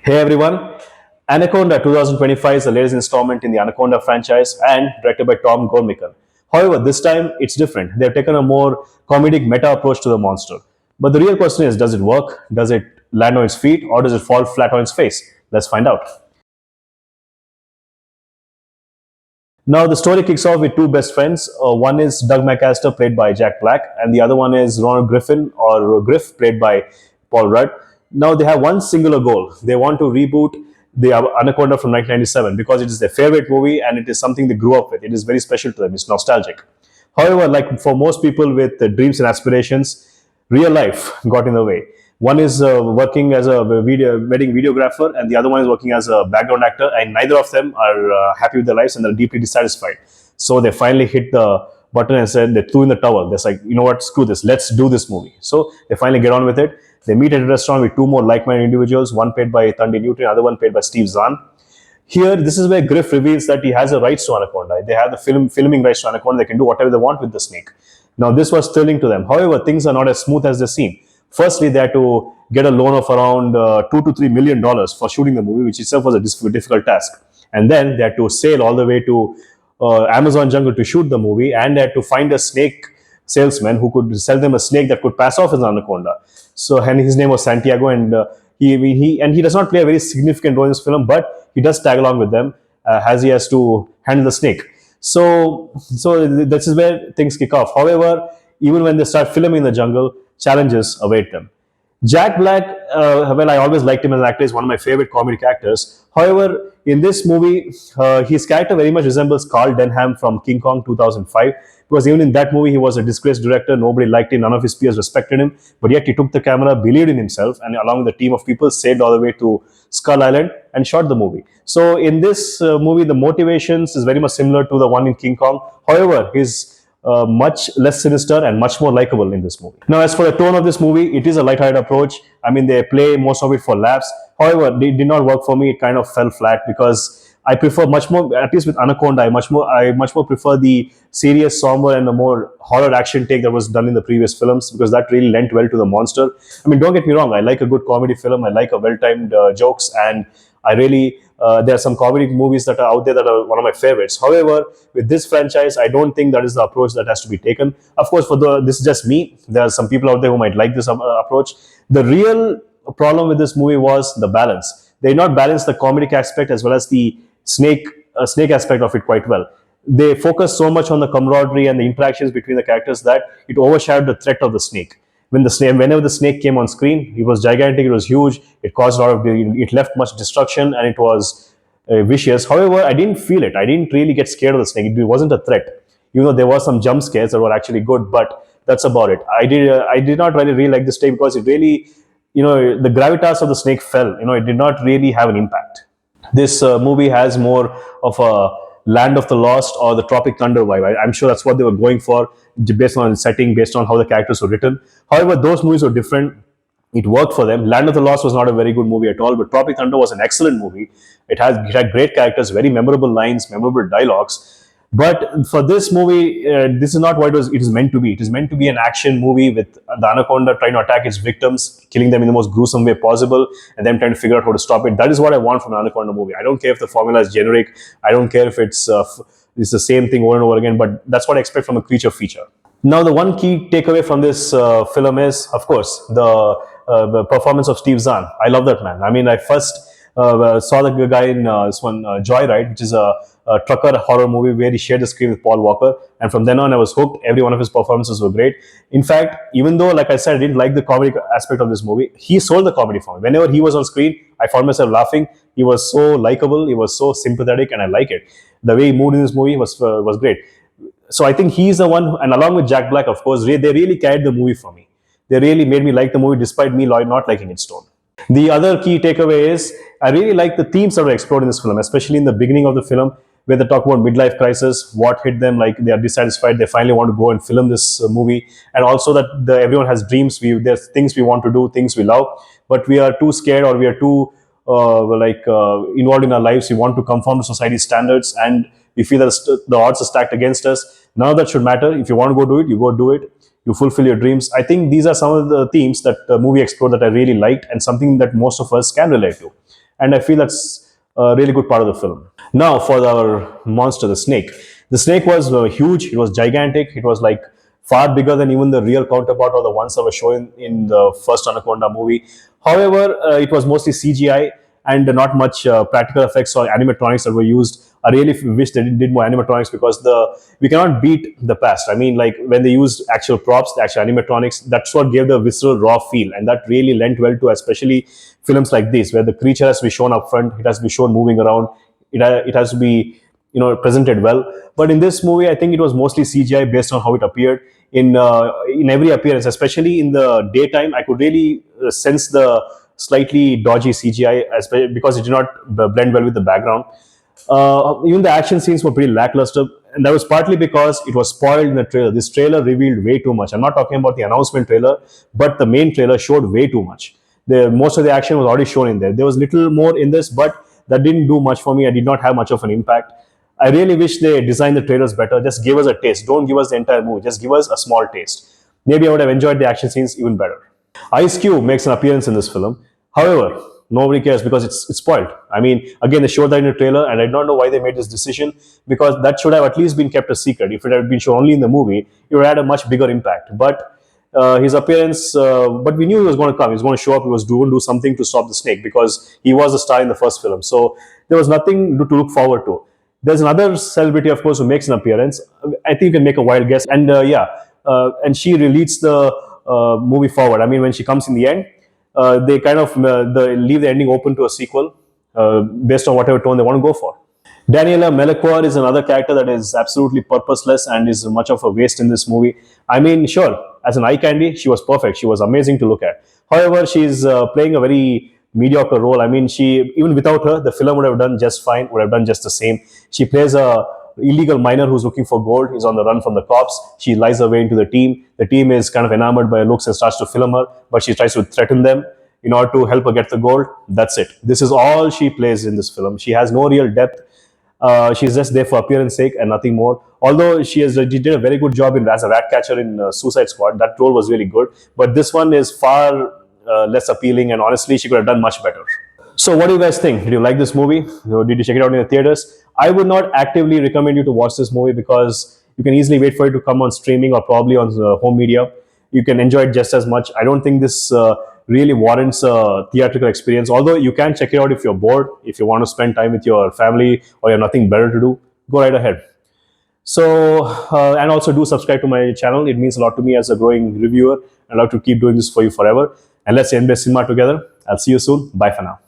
Hey everyone, Anaconda 2025 is the latest installment in the Anaconda franchise and directed by Tom Gormican. However, this time it's different. They've taken a more comedic meta approach to the monster. But the real question is, does it work? Does it land on its feet or does it fall flat on its face? Let's find out. Now, the story kicks off with two best friends. One is Doug McAllister, played by Jack Black, and the other one is Ronald Griffin, or Griff, played by Paul Rudd. Now, they have one singular goal. They want to reboot the Anaconda from 1997 because it is their favorite movie and it is something they grew up with. It is very special to them. It's nostalgic. However, like for most people with dreams and aspirations, real life got in the way. One is working as a wedding videographer, and the other one is working as a background actor, and neither of them are happy with their lives and they're deeply dissatisfied. So they finally hit the button and said they threw in the towel. They're like, you know what, screw this, let's do this movie. So they finally get on with it. They meet at a restaurant with two more like-minded individuals, one played by Thandi Newton, the other one played by Steve Zahn. Here, this is where Griff reveals that he has the rights to Anaconda. They have the filming rights to Anaconda. They can do whatever they want with the snake. Now, this was thrilling to them. However, things are not as smooth as they seem. Firstly, they had to get a loan of around $2 to $3 million for shooting the movie, which itself was a difficult task. And then they had to sail all the way to Amazon jungle to shoot the movie, and they had to find a snake salesman who could sell them a snake that could pass off as an anaconda. So, and his name was Santiago, and he does not play a very significant role in this film, but he does tag along with them as he has to handle the snake. So this is where things kick off. However, even when they start filming in the jungle, challenges await them. Jack Black, well, I always liked him as an actor. He's one of my favorite comedic actors. However, in this movie, his character very much resembles Carl Denham from King Kong 2005. Because even in that movie, he was a disgraced director. Nobody liked him. None of his peers respected him. But yet, he took the camera, believed in himself, and along with a team of people, sailed all the way to Skull Island and shot the movie. So, in this movie, the motivations is very much similar to the one in King Kong. However, his much less sinister and much more likable in this movie. Now, as for the tone of this movie, it is a lighthearted approach. I mean, they play most of it for laughs. However, it did not work for me. It kind of fell flat because I prefer much more, at least with Anaconda, I much more prefer the serious, somber, and the more horror action take that was done in the previous films because that really lent well to the monster. I mean, don't get me wrong, I like a good comedy film. I like a well-timed jokes, and I really there are some comedy movies that are out there that are one of my favorites. However, with this franchise, I don't think that is the approach that has to be taken. Of course, this is just me. There are some people out there who might like this approach. The real problem with this movie was the balance. They did not balance the comedic aspect as well as the snake aspect of it quite well. They focus so much on the camaraderie and the interactions between the characters that it overshadowed the threat of the snake. Whenever the snake came on screen, it was gigantic, it was huge, it caused a lot of, it left much destruction, and it was vicious. However, I didn't feel it. I didn't really get scared of the snake. It wasn't a threat. Even though there were some jump scares that were actually good, but that's about it. I did not really like this snake because it really, the gravitas of the snake fell. It did not really have an impact. This movie has more of a Land of the Lost or the Tropic Thunder vibe. I'm sure that's what they were going for, based on the setting, based on how the characters were written. However, those movies were different. It worked for them. Land of the Lost was not a very good movie at all, but Tropic Thunder was an excellent movie. It had great characters, very memorable lines, memorable dialogues. But for this movie, this is not what it is meant to be. It is meant to be an action movie with the anaconda trying to attack its victims, killing them in the most gruesome way possible, and then trying to figure out how to stop it. That is what I want from an anaconda movie. I don't care if the formula is generic. I don't care if it's the same thing over and over again. But that's what I expect from a creature feature. Now, the one key takeaway from this film is, of course, the performance of Steve Zahn. I love that man. I mean, I first saw the guy in this one, Joyride, which is a trucker horror movie where he shared the screen with Paul Walker. And from then on, I was hooked. Every one of his performances were great. In fact, even though, like I said, I didn't like the comedy aspect of this movie, he sold the comedy for me. Whenever he was on screen, I found myself laughing. He was so likable. He was so sympathetic, and I like it. The way he moved in this movie was great. So I think he's the one, and along with Jack Black, of course, they really carried the movie for me. They really made me like the movie despite me not liking its tone. The other key takeaway is I really like the themes that are explored in this film, especially in the beginning of the film, where they talk about midlife crisis, what hit them, like they are dissatisfied, they finally want to go and film this movie, and also that everyone has dreams. There's things we want to do, things we love, but we are too scared or we are too involved in our lives. We want to conform to society's standards, and we feel that the odds are stacked against us. None of that should matter. If you want to go do it, you go do it. You fulfill your dreams. I think these are some of the themes that the movie explored that I really liked, and something that most of us can relate to. and I feel that's a really good part of the film. Now, for our monster, the snake. The snake was huge. It was gigantic. It was like far bigger than even the real counterpart or the ones that were shown in the first Anaconda movie. However, it was mostly CGI and not much practical effects or animatronics that were used. I really wish they did more animatronics, because we cannot beat the past. I mean, like when they used actual props, the actual animatronics, that's what gave the visceral, raw feel, and that really lent well to especially films like this, where the creature has to be shown up front, it has to be shown moving around, it has to be presented well. But in this movie, I think it was mostly CGI based on how it appeared in every appearance, especially in the daytime. I could really sense the slightly dodgy CGI, because it did not blend well with the background. Even the action scenes were pretty lackluster, and that was partly because it was spoiled in the trailer. This trailer revealed way too much. I'm not talking about the announcement trailer, but the main trailer showed way too much. Most of the action was already shown in there. There was little more in this, but that didn't do much for me. I did not have much of an impact. I really wish they designed the trailers better. Just give us a taste. Don't give us the entire movie. Just give us a small taste. Maybe I would have enjoyed the action scenes even better. Ice Cube makes an appearance in this film. However, nobody cares because it's spoiled. I mean, again, they showed that in the trailer, and I don't know why they made this decision, because that should have at least been kept a secret. If it had been shown only in the movie, it would have had a much bigger impact. But his appearance, but we knew he was going to come. He was going to show up. He was going to do something to stop the snake, because he was a star in the first film. So there was nothing to look forward to. There's another celebrity, of course, who makes an appearance. I think you can make a wild guess. And yeah, and she leads the movie forward. I mean, when she comes in the end, they kind of leave the ending open to a sequel based on whatever tone they want to go for. Daniela Melchior is another character that is absolutely purposeless and is much of a waste in this movie. I mean, sure, as an eye candy, she was perfect. She was amazing to look at. However, she's playing a very mediocre role. I mean, she even without her, the film would have done just fine, would have done just the same. She plays a illegal miner who's looking for gold. He's on the run from the cops. She lies her way into the team. The team is kind of enamored by her looks and starts to film her, but she tries to threaten them in order to help her get the gold. That's it. This is all she plays in this film. She has no real depth. She's just there for appearance sake and nothing more. Although she did a very good job as a rat catcher in Suicide Squad. That role was really good. But this one is far less appealing, and honestly, she could have done much better. So, what do you guys think? Did you like this movie? Did you check it out in the theaters? I would not actively recommend you to watch this movie, because you can easily wait for it to come on streaming or probably on home media. You can enjoy it just as much. I don't think this really warrants a theatrical experience. Although you can check it out if you're bored, if you want to spend time with your family or you have nothing better to do, go right ahead. So, and also do subscribe to my channel. It means a lot to me as a growing reviewer. I'd love to keep doing this for you forever. And let's embrace cinema together. I'll see you soon. Bye for now.